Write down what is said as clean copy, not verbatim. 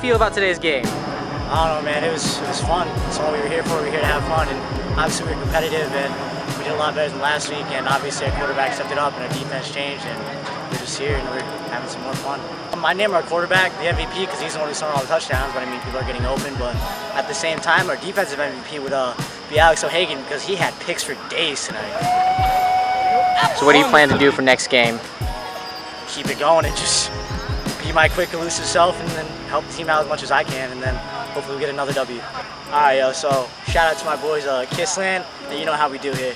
feel about today's game? I don't know, man. It was fun. That's all we were here for. We were here to have fun, and obviously we were competitive, and we did a lot better than last week. And obviously our quarterback stepped it up, and our defense changed, and we're just here and we're having some more fun. I named our quarterback the MVP because he's the one who's throwing all the touchdowns. But I mean, people are getting open. But at the same time, our defensive MVP would be Alex O'Hagan because he had picks for days tonight. So what do you plan to do for next game? Keep it going and just be my quick, elusive self, and then help the team out as much as I can, and then hopefully we get another W. All right, yo, so shout out to my boys, Kissland, and you know how we do here.